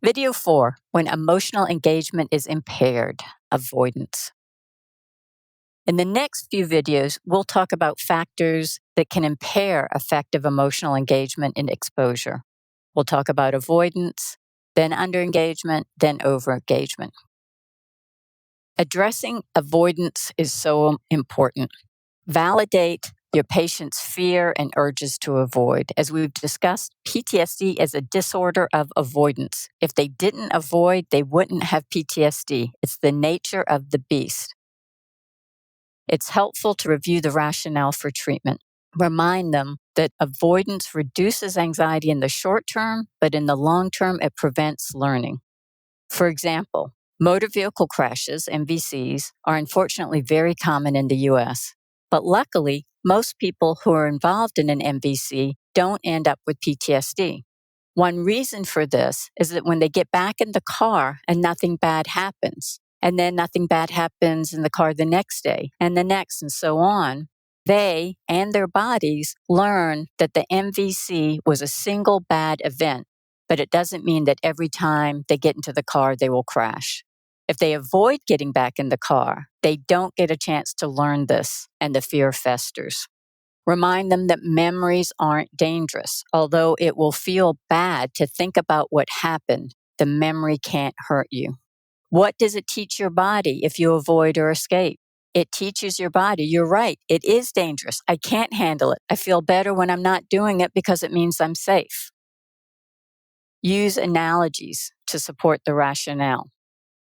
Video 4, when emotional engagement is impaired, avoidance. In the next few videos, we'll talk about factors that can impair effective emotional engagement and exposure. We'll talk about avoidance, then underengagement, then overengagement. Addressing avoidance is so important. Validate your patient's fear and urges to avoid. As we've discussed, PTSD is a disorder of avoidance. If they didn't avoid, they wouldn't have PTSD. It's the nature of the beast. It's helpful to review the rationale for treatment. Remind them that avoidance reduces anxiety in the short term, but in the long term, it prevents learning. For example, motor vehicle crashes, MVCs, are unfortunately very common in the US. But luckily, most people who are involved in an MVC don't end up with PTSD. One reason for this is that when they get back in the car and nothing bad happens, and then nothing bad happens in the car the next day, and the next, and so on, they and their bodies learn that the MVC was a single bad event, but it doesn't mean that every time they get into the car, they will crash. If they avoid getting back in the car, they don't get a chance to learn this, and the fear festers. Remind them that memories aren't dangerous. Although it will feel bad to think about what happened, the memory can't hurt you. What does it teach your body if you avoid or escape? It teaches your body, you're right, it is dangerous. I can't handle it. I feel better when I'm not doing it because it means I'm safe. Use analogies to support the rationale.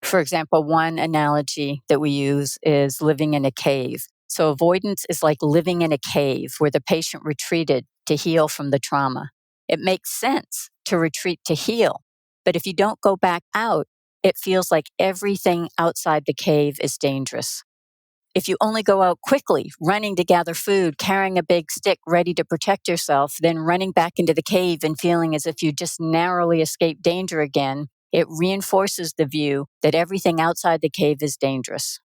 For example, one analogy that we use is living in a cave. So avoidance is like living in a cave where the patient retreated to heal from the trauma. It makes sense to retreat to heal, but if you don't go back out, it feels like everything outside the cave is dangerous. If you only go out quickly, running to gather food, carrying a big stick ready to protect yourself, then running back into the cave and feeling as if you just narrowly escaped danger again, it reinforces the view that everything outside the cave is dangerous.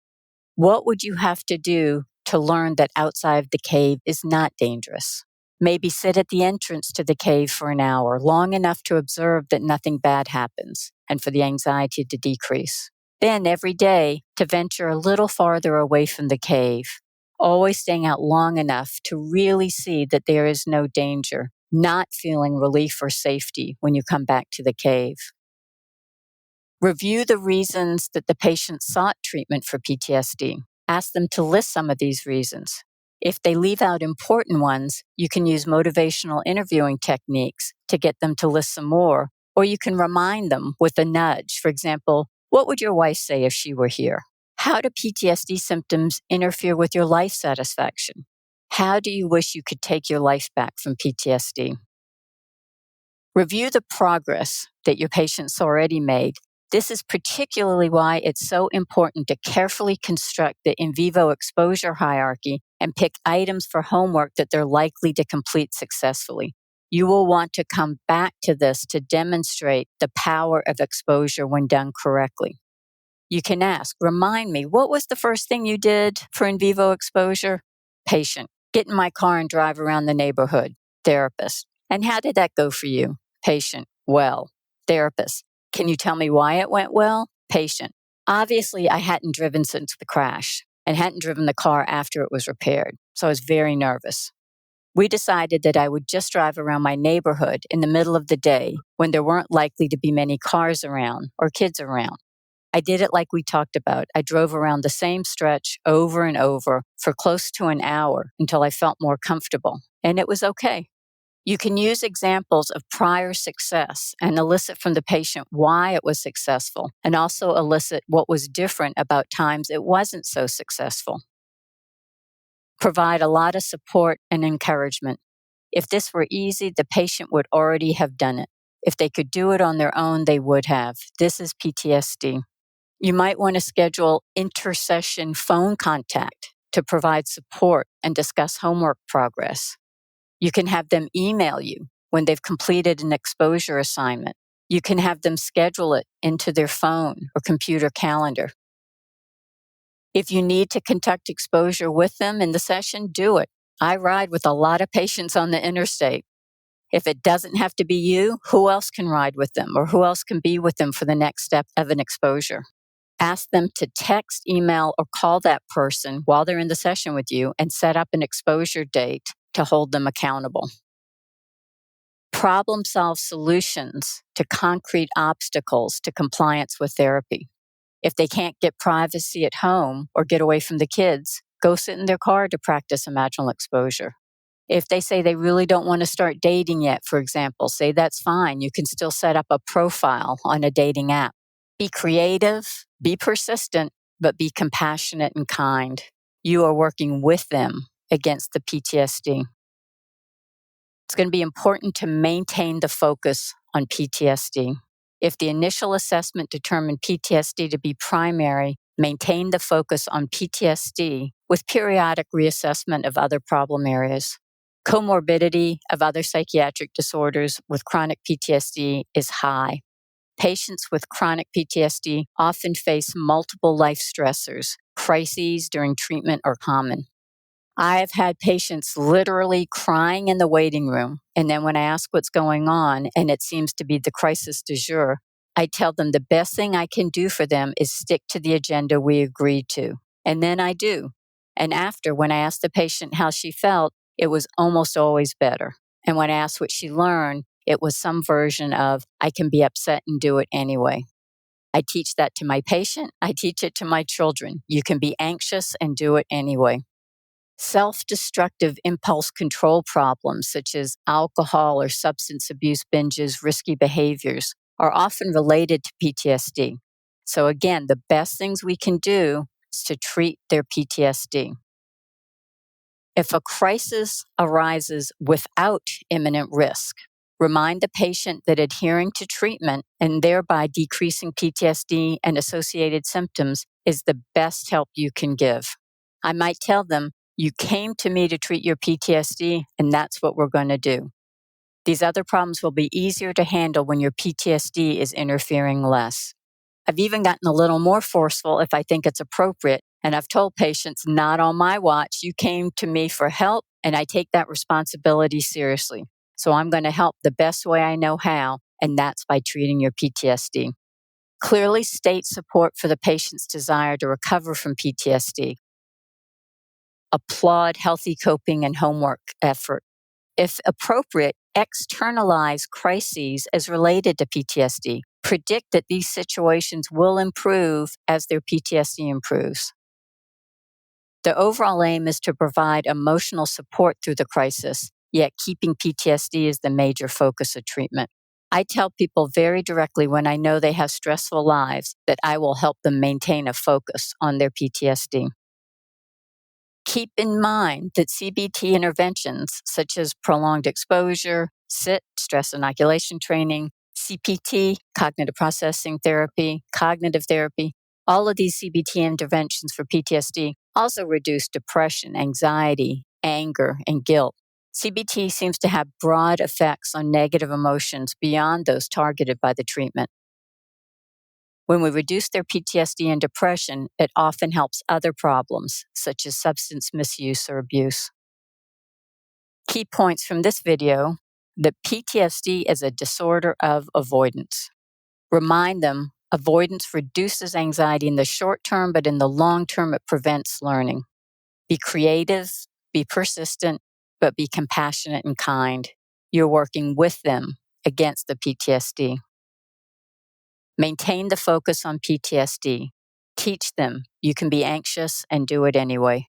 What would you have to do to learn that outside the cave is not dangerous? Maybe sit at the entrance to the cave for an hour, long enough to observe that nothing bad happens and for the anxiety to decrease. Then every day to venture a little farther away from the cave, always staying out long enough to really see that there is no danger, not feeling relief or safety when you come back to the cave. Review the reasons that the patient sought treatment for PTSD. Ask them to list some of these reasons. If they leave out important ones, you can use motivational interviewing techniques to get them to list some more, or you can remind them with a nudge. For example, what would your wife say if she were here? How do PTSD symptoms interfere with your life satisfaction? How do you wish you could take your life back from PTSD? Review the progress that your patient's already made. This is particularly why it's so important to carefully construct the in vivo exposure hierarchy and pick items for homework that they're likely to complete successfully. You will want to come back to this to demonstrate the power of exposure when done correctly. You can ask, remind me, what was the first thing you did for in vivo exposure? Patient, get in my car and drive around the neighborhood. Therapist, and how did that go for you? Patient, well. Therapist, can you tell me why it went well? Patient, obviously I hadn't driven since the crash and hadn't driven the car after it was repaired, so I was very nervous. We decided that I would just drive around my neighborhood in the middle of the day when there weren't likely to be many cars around or kids around. I did it like we talked about. I drove around the same stretch over and over for close to an hour until I felt more comfortable, and it was okay. You can use examples of prior success and elicit from the patient why it was successful, and also elicit what was different about times it wasn't so successful. Provide a lot of support and encouragement. If this were easy, the patient would already have done it. If they could do it on their own, they would have. This is PTSD. You might want to schedule intersession phone contact to provide support and discuss homework progress. You can have them email you when they've completed an exposure assignment. You can have them schedule it into their phone or computer calendar. If you need to conduct exposure with them in the session, do it. I ride with a lot of patients on the interstate. If it doesn't have to be you, who else can ride with them or who else can be with them for the next step of an exposure? Ask them to text, email, or call that person while they're in the session with you and set up an exposure date to hold them accountable. Problem solve solutions to concrete obstacles to compliance with therapy. If they can't get privacy at home or get away from the kids, go sit in their car to practice imaginal exposure. If they say they really don't want to start dating yet, for example, say that's fine. You can still set up a profile on a dating app. Be creative, be persistent, but be compassionate and kind. You are working with them against the PTSD. It's going to be important to maintain the focus on PTSD. If the initial assessment determined PTSD to be primary, maintain the focus on PTSD with periodic reassessment of other problem areas. Comorbidity of other psychiatric disorders with chronic PTSD is high. Patients with chronic PTSD often face multiple life stressors. Crises during treatment are common. I've had patients literally crying in the waiting room, and then when I ask what's going on, and it seems to be the crisis du jour, I tell them the best thing I can do for them is stick to the agenda we agreed to. And then I do. And after, when I asked the patient how she felt, it was almost always better. And when I asked what she learned, it was some version of, I can be upset and do it anyway. I teach that to my patient. I teach it to my children. You can be anxious and do it anyway. Self-destructive impulse control problems, such as alcohol or substance abuse binges, risky behaviors, are often related to PTSD. So again, the best things we can do is to treat their PTSD. If a crisis arises without imminent risk, remind the patient that adhering to treatment and thereby decreasing PTSD and associated symptoms is the best help you can give. I might tell them, you came to me to treat your PTSD, and that's what we're going to do. These other problems will be easier to handle when your PTSD is interfering less. I've even gotten a little more forceful if I think it's appropriate, and I've told patients, not on my watch. You came to me for help, and I take that responsibility seriously. So I'm going to help the best way I know how, and that's by treating your PTSD. Clearly state support for the patient's desire to recover from PTSD. Applaud healthy coping and homework effort. If appropriate, externalize crises as related to PTSD. Predict that these situations will improve as their PTSD improves. The overall aim is to provide emotional support through the crisis, yet keeping PTSD as the major focus of treatment. I tell people very directly when I know they have stressful lives that I will help them maintain a focus on their PTSD. Keep in mind that CBT interventions such as prolonged exposure, SIT, stress inoculation training, CPT, cognitive processing therapy, cognitive therapy, all of these CBT interventions for PTSD also reduce depression, anxiety, anger, and guilt. CBT seems to have broad effects on negative emotions beyond those targeted by the treatment. When we reduce their PTSD and depression, it often helps other problems, such as substance misuse or abuse. Key points from this video: that PTSD is a disorder of avoidance. Remind them avoidance reduces anxiety in the short term, but in the long term, it prevents learning. Be creative, be persistent, but be compassionate and kind. You're working with them against the PTSD. Maintain the focus on PTSD. Teach them you can be anxious and do it anyway.